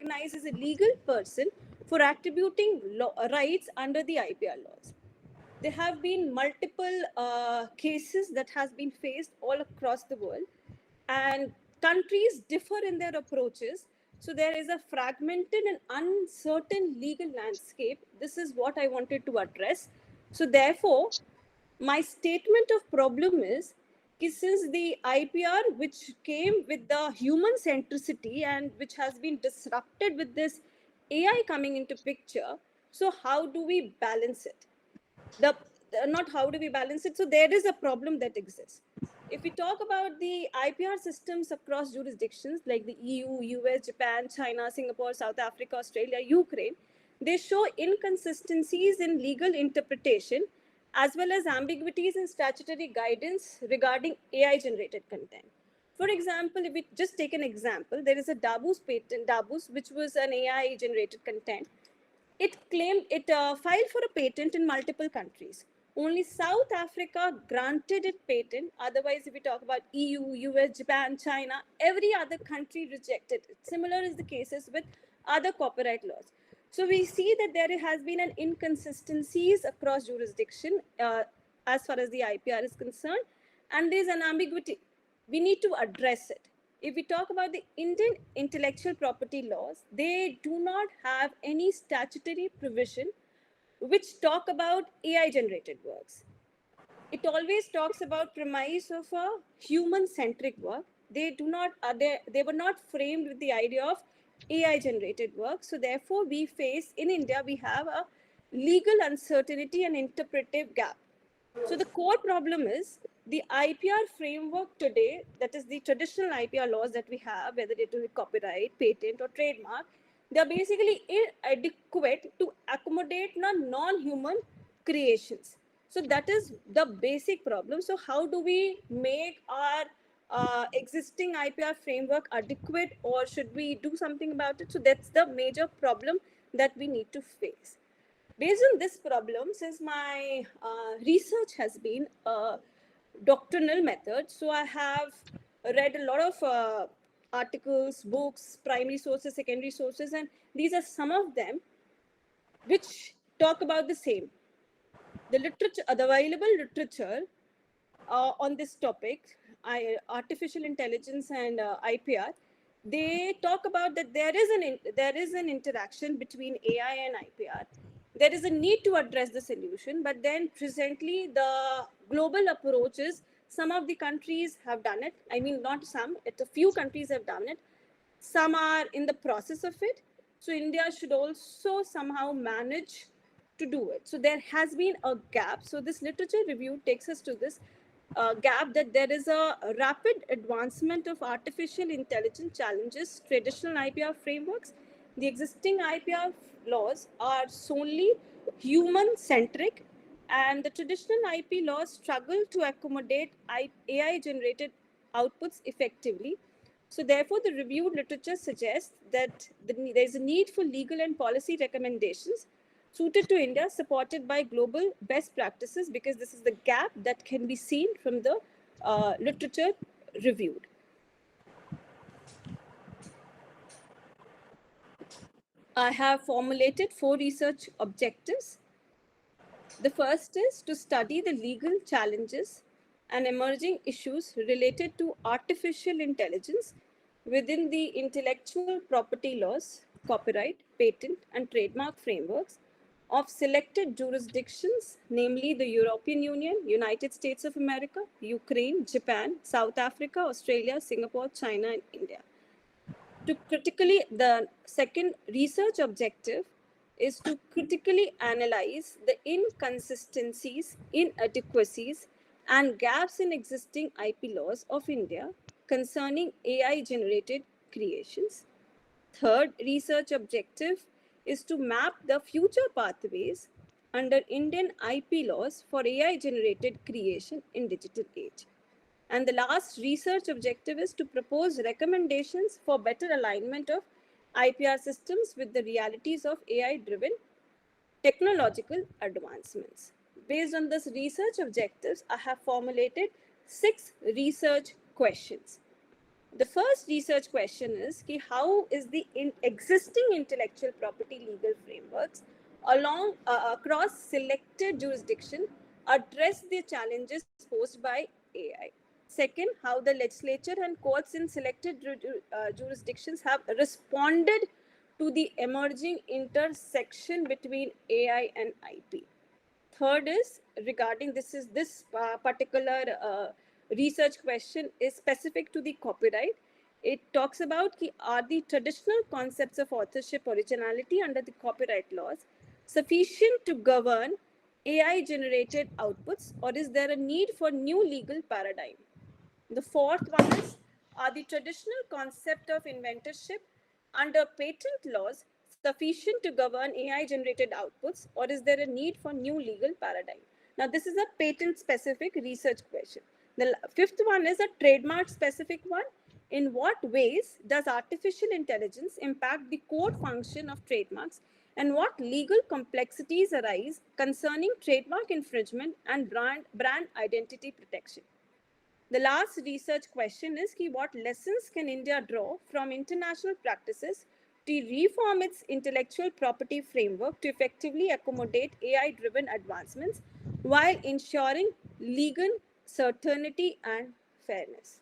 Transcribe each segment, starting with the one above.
recognized as a legal person for attributing rights under the IPR laws. There have been multiple cases that has been faced all across the world, and countries differ in their approaches. So there is a fragmented and uncertain legal landscape. This is what I wanted to address. So therefore, my statement of problem is since the IPR, which came with the human centricity and which has been disrupted with this AI coming into picture, so how do we balance it? the, Not how do we balance it, so there is a problem that exists. If we talk about the IPR systems across jurisdictions like the EU, US, Japan, China, Singapore, South Africa, Australia, Ukraine, they show inconsistencies in legal interpretation as well as ambiguities in statutory guidance regarding AI generated content. For example, if we just take an example, there is a Dabus patent, Dabus, which was an AI generated content. It claimed it filed for a patent in multiple countries. Only South Africa granted it patent. Otherwise, if we talk about EU, US, Japan, China, every other country rejected it. Similar is the cases with other copyright laws. So we see that there has been an inconsistencies across jurisdiction as far as the IPR is concerned, and there's an ambiguity. We need to address it. If we talk about the Indian intellectual property laws, they do not have any statutory provision which talk about AI generated works. It always talks about premise of a human centric work. They do not they were not framed with the idea of AI generated work. So therefore we face in India, we have a legal uncertainty and interpretive gap. So the core problem is the IPR framework today, that is the traditional IPR laws that we have, whether it is copyright, patent, or trademark, they're basically inadequate to accommodate non-human creations. So that is the basic problem. So how do we make our existing IPR framework adequate, or should we do something about it? So that's the major problem that we need to face. Based on this problem, since my research has been a doctrinal method, so I have read a lot of articles, books, primary sources, secondary sources, and these are some of them which talk about the same. The literature, the available literature on this topic, artificial intelligence and IPR, they talk about that there is an interaction between AI and IPR. There is a need to address the solution, but then presently the global approach is some of the countries have done it. I mean, not some, it's a few countries have done it. Some are in the process of it. So India should also somehow manage to do it. So there has been a gap. So this literature review takes us to this gap, that there is a rapid advancement of artificial intelligence challenges traditional IPR frameworks. The existing IPR laws are solely human centric, and the traditional IP laws struggle to accommodate AI generated outputs effectively. So therefore, the reviewed literature suggests that there is a need for legal and policy recommendations suited to India, supported by global best practices, because this is the gap that can be seen from the literature reviewed. I have formulated 4 research objectives. The first is to study the legal challenges and emerging issues related to artificial intelligence within the intellectual property laws, copyright, patent, and trademark frameworks of selected jurisdictions, namely the European Union, United States of America, Ukraine, Japan, South Africa, Australia, Singapore, China, and India. The second research objective is to critically analyze the inconsistencies, inadequacies, and gaps in existing IP laws of India concerning AI generated creations. Third research objective is to map the future pathways under Indian IP laws for AI generated creation in digital age. And the last research objective is to propose recommendations for better alignment of IPR systems with the realities of AI-driven technological advancements. Based on this research objectives, I have formulated 6 research questions. The first research question is ki how is the existing intellectual property legal frameworks across selected jurisdiction address the challenges posed by AI. Second, how the legislature and courts in selected jurisdictions have responded to the emerging intersection between AI and IP. Third is regarding this particular research question is specific to the copyright. It talks about ki, are the traditional concepts of authorship originality under the copyright laws sufficient to govern AI generated outputs, or is there a need for new legal paradigm? The fourth one is, are the traditional concept of inventorship under patent laws sufficient to govern AI generated outputs, or is there a need for new legal paradigm? Now, this is a patent specific research question. The fifth one is a trademark specific one. In what ways does artificial intelligence impact the core function of trademarks, and what legal complexities arise concerning trademark infringement and brand identity protection? The last research question is ki what lessons can India draw from international practices to reform its intellectual property framework to effectively accommodate AI-driven advancements while ensuring legal certainty and fairness?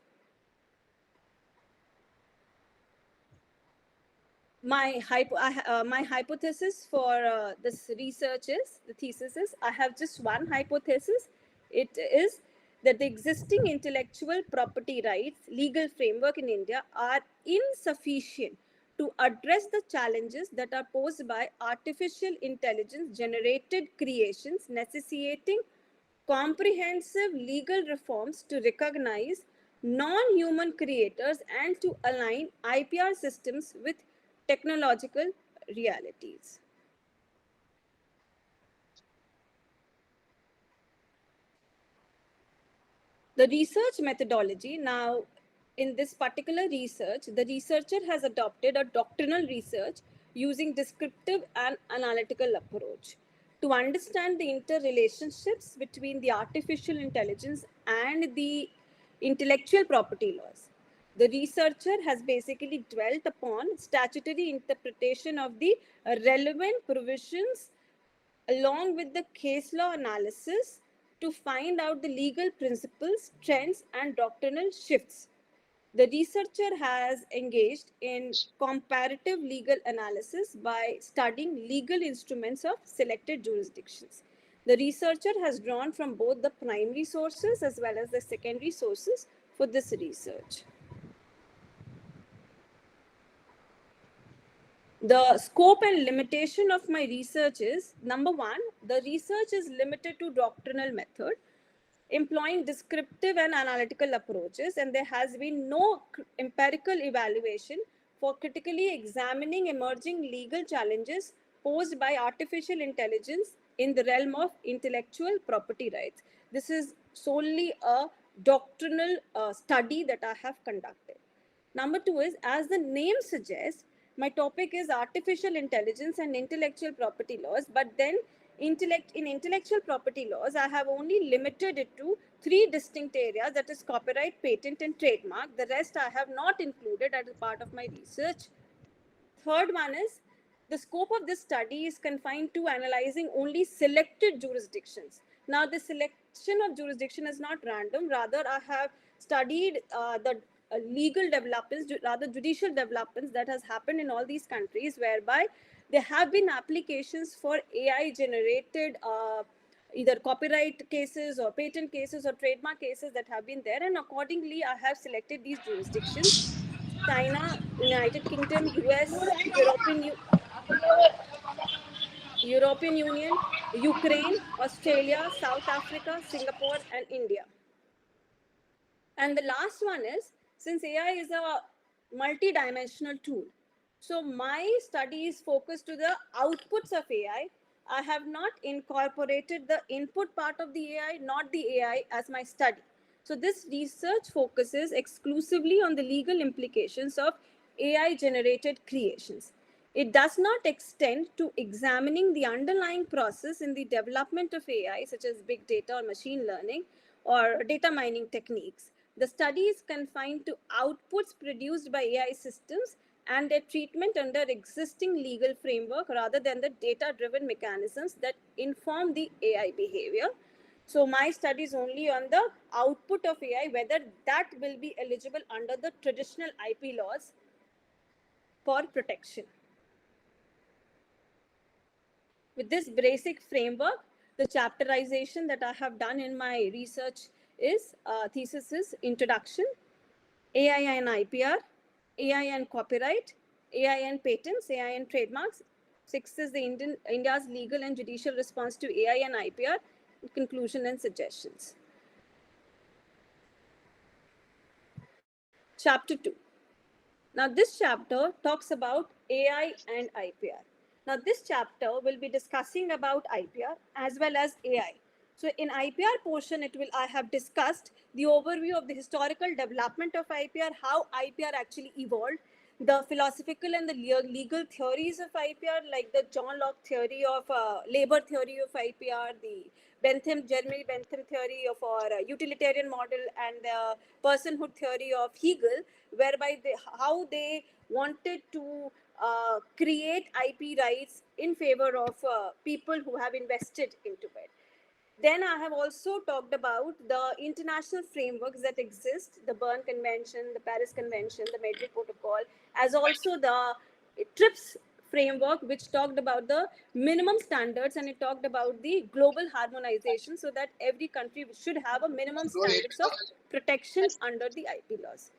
My hypothesis for this research is, the thesis is, I have just one hypothesis. It is that the existing intellectual property rights legal framework in India are insufficient to address the challenges that are posed by artificial intelligence generated creations, necessitating comprehensive legal reforms to recognize non-human creators and to align IPR systems with technological realities. The research methodology. Now, in this particular research, the researcher has adopted a doctrinal research using descriptive and analytical approach to understand the interrelationships between the artificial intelligence and the intellectual property laws. The researcher has basically dwelt upon statutory interpretation of the relevant provisions along with the case law analysis to find out the legal principles, trends, and doctrinal shifts. The researcher has engaged in comparative legal analysis by studying legal instruments of selected jurisdictions. The researcher has drawn from both the primary sources as well as the secondary sources for this research. The scope and limitation of my research is, number one, the research is limited to doctrinal method, employing descriptive and analytical approaches, and there has been no empirical evaluation for critically examining emerging legal challenges posed by artificial intelligence in the realm of intellectual property rights. This is solely a doctrinal study that I have conducted. Number two is, as the name suggests, my topic is artificial intelligence and intellectual property laws, but then in intellectual property laws, I have only limited it to three distinct areas, that is copyright, patent, and trademark. The rest I have not included as a part of my research. Third one is, the scope of this study is confined to analyzing only selected jurisdictions. Now, the selection of jurisdiction is not random. Rather, I have studied the legal developments, rather judicial developments that has happened in all these countries, whereby there have been applications for AI generated either copyright cases or patent cases or trademark cases that have been there. And accordingly, I have selected these jurisdictions: China, United Kingdom, US, European Union, Ukraine, Australia, South Africa, Singapore, and India. And the last one is, since AI is a multi-dimensional tool, so my study is focused to the outputs of AI. I have not incorporated the input part of the AI, not the AI as my study. So this research focuses exclusively on the legal implications of AI generated creations. It does not extend to examining the underlying process in the development of AI, such as big data or machine learning or data mining techniques, The study is confined to outputs produced by AI systems and their treatment under existing legal framework rather than the data-driven mechanisms that inform the AI behavior. So my study is only on the output of AI, whether that will be eligible under the traditional IP laws for protection. With this basic framework, the chapterization that I have done in my research is thesis is introduction, AI and IPR, AI and copyright, AI and patents, AI and trademarks. Sixth is the India's legal and judicial response to AI and IPR, conclusion and suggestions. Chapter 2. Now, this chapter talks about AI and IPR. Now, this chapter will be discussing about IPR as well as AI. So, in IPR portion, I have discussed the overview of the historical development of IPR, how IPR actually evolved, the philosophical and the legal theories of IPR, like the John Locke theory of labor theory of IPR, the Jeremy Bentham theory of our utilitarian model, and the personhood theory of Hegel, whereby how they wanted to create IP rights in favor of people who have invested into it. Then I have also talked about the international frameworks that exist, the Berne Convention, the Paris Convention, the Madrid Protocol, as also the TRIPS framework, which talked about the minimum standards, and it talked about the global harmonization so that every country should have a minimum standards of protection under the IP laws.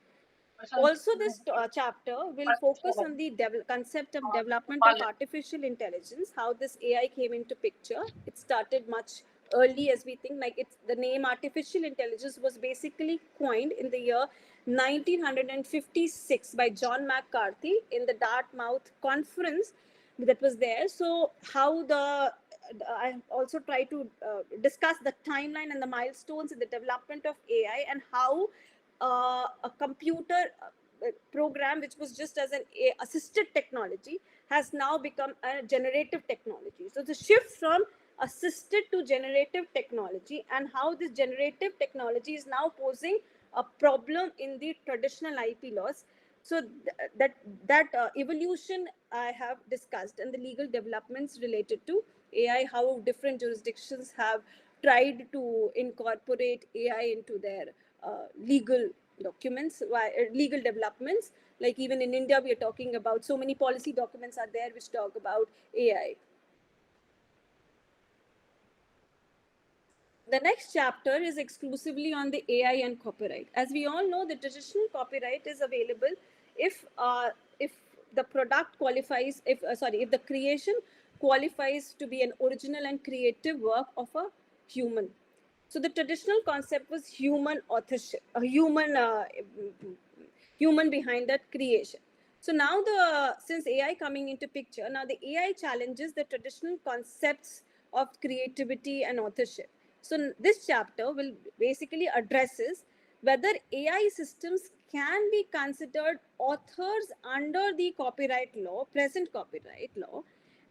Also, this chapter will focus on the concept of development of artificial intelligence, how this AI came into picture. It started much early as we think, like the name artificial intelligence was basically coined in the year 1956 by John McCarthy in the Dartmouth conference that was there. So how I also try to discuss the timeline and the milestones in the development of AI, and how a computer program which was just as an assisted technology has now become a generative technology. So the shift from assisted to generative technology, and how this generative technology is now posing a problem in the traditional IP laws. So that evolution I have discussed, and the legal developments related to AI, how different jurisdictions have tried to incorporate AI into their legal documents, legal developments. Like even in India, we are talking about so many policy documents are there which talk about AI. The next chapter is exclusively on the AI and copyright. As we all know, the traditional copyright is available if the product qualifies, if the creation qualifies to be an original and creative work of a human. So the traditional concept was human authorship, a human behind that creation. So now since AI coming into picture, now the AI challenges the traditional concepts of creativity and authorship. So this chapter will basically addresses whether AI systems can be considered authors under the copyright law, present copyright law,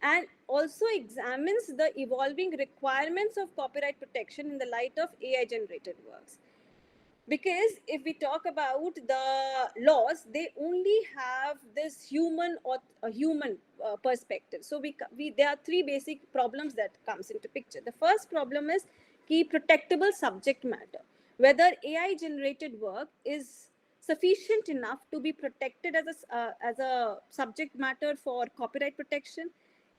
and also examines the evolving requirements of copyright protection in the light of AI generated works. Because if we talk about the laws, they only have this human or human perspective. So there are three basic problems that comes into picture. The first problem is key protectable subject matter, whether AI generated work is sufficient enough to be protected as a subject matter for copyright protection.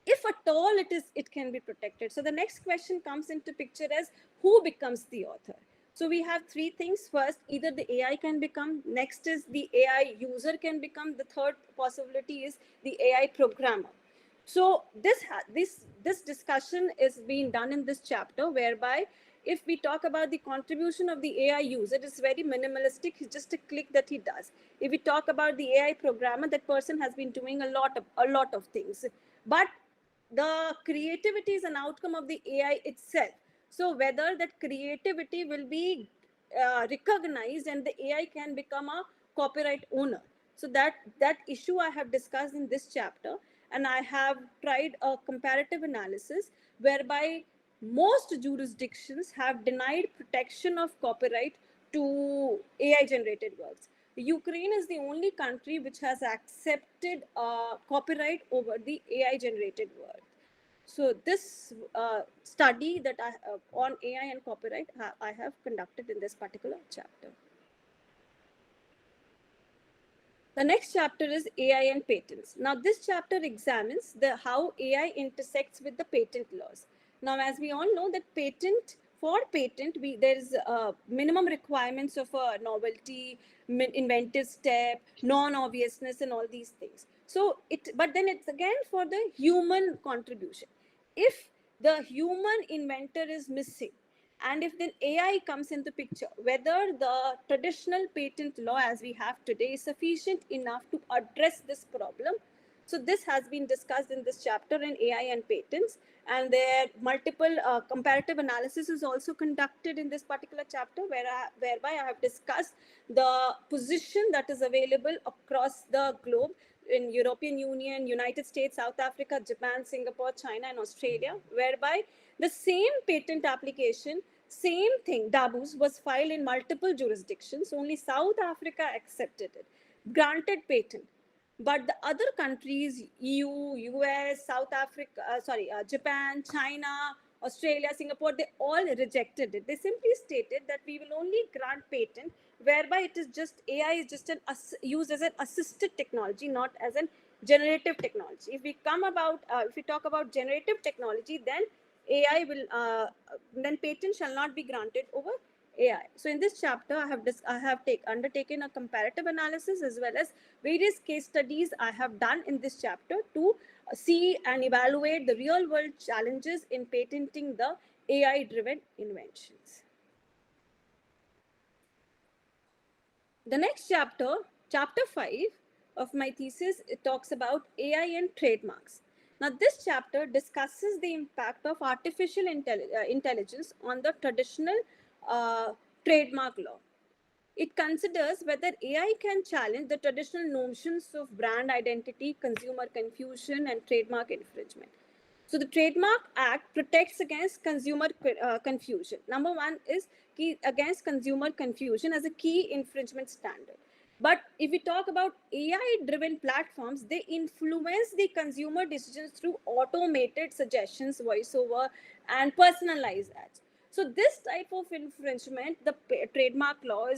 If at all it can be protected. So the next question comes into picture as who becomes the author. So we have three things. First, either the AI can become, next is the AI user can become, the third possibility is the AI programmer. So this discussion is being done in this chapter, whereby if we talk about the contribution of the AI user, it is very minimalistic. It's just a click that he does. If we talk about the AI programmer, that person has been doing a lot of things. But the creativity is an outcome of the AI itself. So whether that creativity will be recognized and the AI can become a copyright owner. So that issue I have discussed in this chapter, and I have tried a comparative analysis whereby most jurisdictions have denied protection of copyright to AI generated works. Ukraine is the only country which has accepted copyright over the AI generated work. So this study that on AI and copyright I have conducted in this particular chapter. The next chapter is AI and patents. Now, this chapter examines how AI intersects with the patent laws. Now, as we all know that for patent, there is minimum requirements of a novelty, inventive step, non-obviousness, and all these things. So but then it's again for the human contribution. If the human inventor is missing, and if then AI comes into picture, whether the traditional patent law as we have today is sufficient enough to address this problem. So this has been discussed in this chapter in AI and patents, and there multiple comparative analysis is also conducted in this particular chapter, whereby I have discussed the position that is available across the globe in European Union, United States, South Africa, Japan, Singapore, China, and Australia, whereby the same patent application, same thing, DABUS, was filed in multiple jurisdictions. Only South Africa accepted it, granted patent. But the other countries, EU, US, South Africa, Japan, China, Australia, Singapore, they all rejected it. They simply stated that we will only grant patent whereby it is just AI is just used as an assisted technology, not as an generative technology. If we talk about generative technology, then AI will then patent shall not be granted over AI. So in this chapter, I have undertaken a comparative analysis as well as various case studies I have done in this chapter to see and evaluate the real world challenges in patenting the AI driven inventions. The next chapter, chapter 5 of my thesis, it talks about AI and trademarks. Now, this chapter discusses the impact of artificial intelligence on the traditional trademark law. It considers whether AI can challenge the traditional notions of brand identity, consumer confusion, and trademark infringement. So the Trademark Act protects against consumer confusion. Number one is against consumer confusion as a key infringement standard. But if we talk about AI-driven platforms, they influence the consumer decisions through automated suggestions, voiceover, and personalized ads. So this type of infringement, the trademark law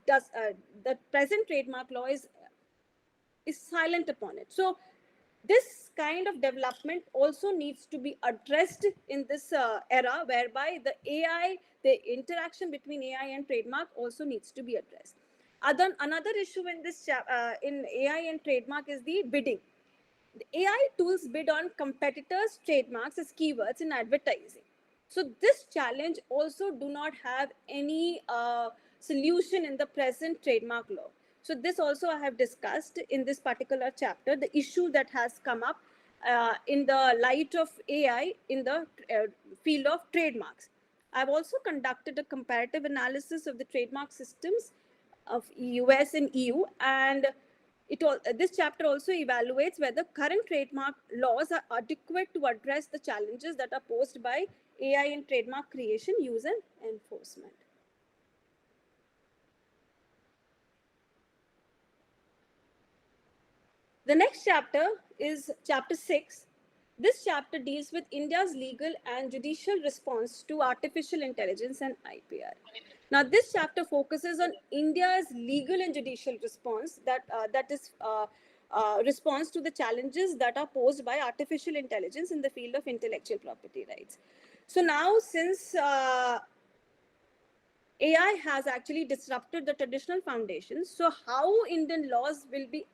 the present trademark law is silent upon it. So this kind of development also needs to be addressed in this era, whereby the interaction between AI and trademark also needs to be addressed. Another issue in this in AI and trademark is the bidding. The AI tools bid on competitors' trademarks as keywords in advertising. So this challenge also do not have any solution in the present trademark law. So this also I have discussed in this particular chapter, the issue that has come up in the light of AI in the field of trademarks. I've also conducted a comparative analysis of the trademark systems of US and EU, and this chapter also evaluates whether current trademark laws are adequate to address the challenges that are posed by AI in trademark creation, use, and enforcement. The next chapter is chapter 6. This chapter deals with India's legal and judicial response to artificial intelligence and IPR. Now, this chapter focuses on India's legal and judicial response response to the challenges that are posed by artificial intelligence in the field of intellectual property rights. So now, since AI has actually disrupted the traditional foundations, so how Indian laws will be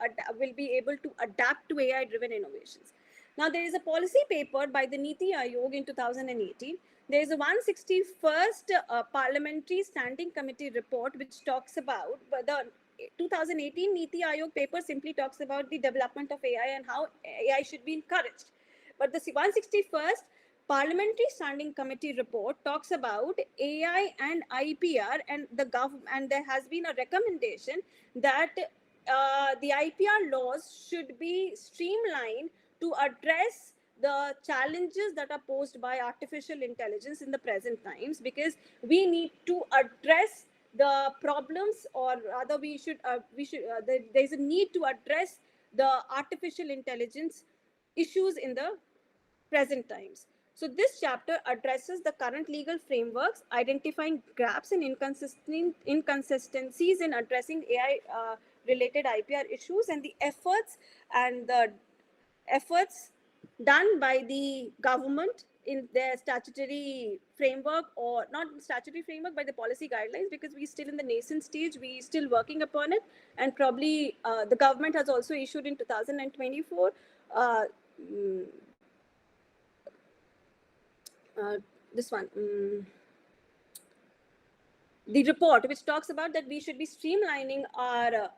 able to adapt to AI-driven innovations? Now, there is a policy paper by the Niti Aayog in 2018. There is a 161st Parliamentary Standing Committee report which talks about the 2018 Niti Aayog paper simply talks about the development of AI and how AI should be encouraged. But the 161st Parliamentary Standing Committee report talks about AI and IPR, and there has been a recommendation that the IPR laws should be streamlined to address the challenges that are posed by artificial intelligence in the present times, because we need to address the problems, or rather there's a need to address the artificial intelligence issues in the present times. So this chapter addresses the current legal frameworks, identifying gaps and inconsistencies in addressing AI related IPR issues, and the efforts done by the government in their statutory framework, or not statutory framework, but the policy guidelines, because we're still in the nascent stage, we're still working upon it. And probably the government has also issued in 2024 uh, mm, uh, this one, the report, which talks about that we should be streamlining our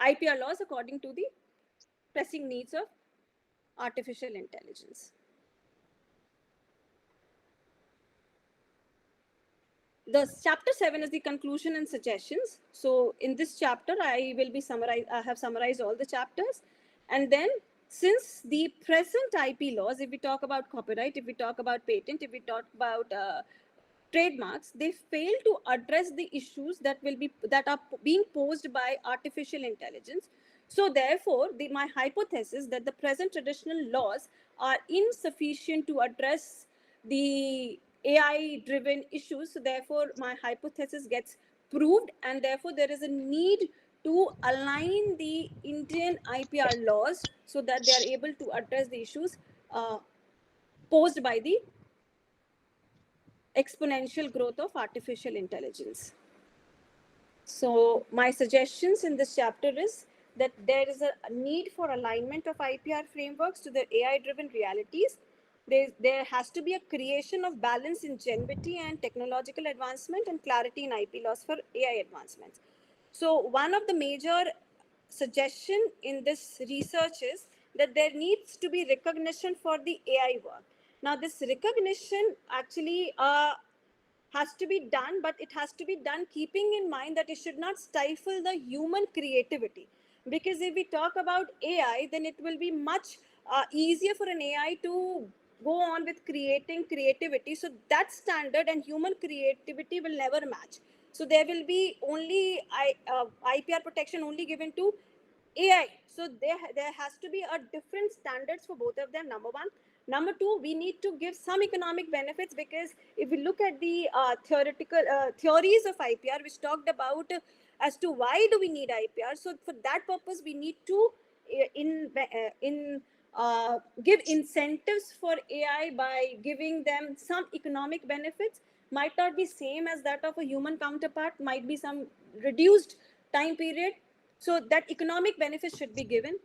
IPR laws according to the pressing needs of artificial intelligence. The chapter 7 is the conclusion and suggestions. So in this chapter, I have summarized all the chapters. And then, since the present IP laws, if we talk about copyright, if we talk about patent, if we talk about trademarks, they fail to address the issues that are being posed by artificial intelligence. So therefore, my hypothesis that the present traditional laws are insufficient to address the AI driven issues. So therefore, my hypothesis gets proved, and therefore there is a need to align the Indian IPR laws so that they are able to address the issues posed by the exponential growth of artificial intelligence. So my suggestions in this chapter is that there is a need for alignment of IPR frameworks to the AI-driven realities. There has to be a creation of balance, ingenuity, and technological advancement, and clarity in IP laws for AI advancements. So one of the major suggestion in this research is that there needs to be recognition for the AI work. Now, this recognition actually has to be done, but it has to be done keeping in mind that it should not stifle the human creativity. Because if we talk about AI, then it will be much easier for an AI to go on with creating creativity. So that standard and human creativity will never match. So there will be only IPR protection only given to AI. So there has to be a different standards for both of them. Number one. Number two, we need to give some economic benefits, because if we look at the theoretical theories of IPR, which talked about as to why do we need IPR. So for that purpose, we need to give incentives for AI by giving them some economic benefits. Might not be same as that of a human counterpart. Might be some reduced time period. So that economic benefits should be given.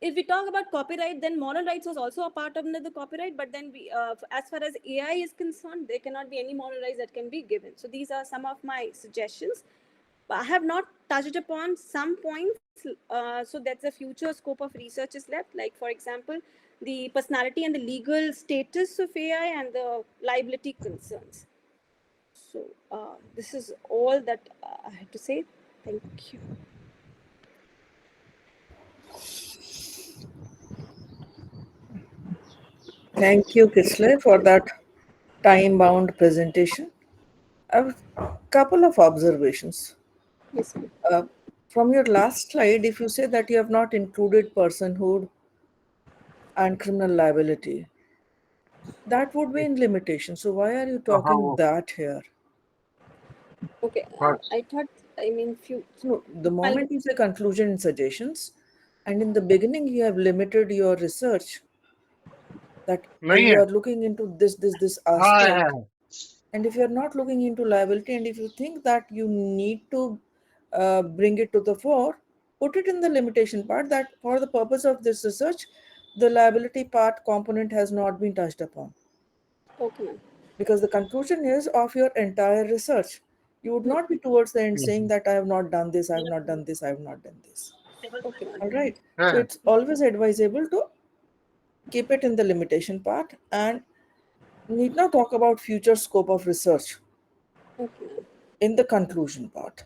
If we talk about copyright, then moral rights was also a part of the copyright, but then as far as AI is concerned, there cannot be any moral rights that can be given. So these are some of my suggestions. I have not touched upon some points, so that's a future scope of research is left. Like, for example, the personality and the legal status of AI and the liability concerns. So this is all that I had to say. Thank you. Thank you, Kisle, for that time-bound presentation. I have a couple of observations. Yes, ma'am. Uh, from your last slide, if you say that you have not included personhood and criminal liability, that would be in limitation. So why are you So talking how that here? Okay, first? I thought, I mean, few. So the I'll, moment you say conclusion and suggestions, and in the beginning you have limited your research that नहीं you है. are looking into this हाँ है. aspect, and if you're not looking into liability, and if you think that you need to bring it to the fore, put it in the limitation part that for the purpose of this research, the liability part component has not been touched upon. okay, ma'am. Because the conclusion is of your entire research. You would not be towards the end saying that I have not done this, I have not done this, I have not done this. Okay, ma'am. All right. So हाँ. it's always advisable to keep it in the limitation part and need not talk about future scope of research Okay, ma'am. in the conclusion part.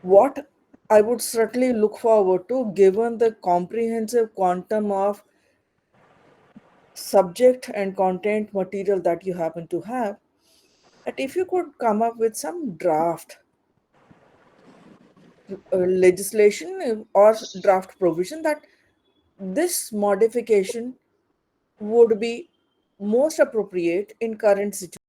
What I would certainly look forward to, given the comprehensive quantum of subject and content material that you happen to have, that if you could come up with some draft legislation or draft provision that this modification would be most appropriate in current situation.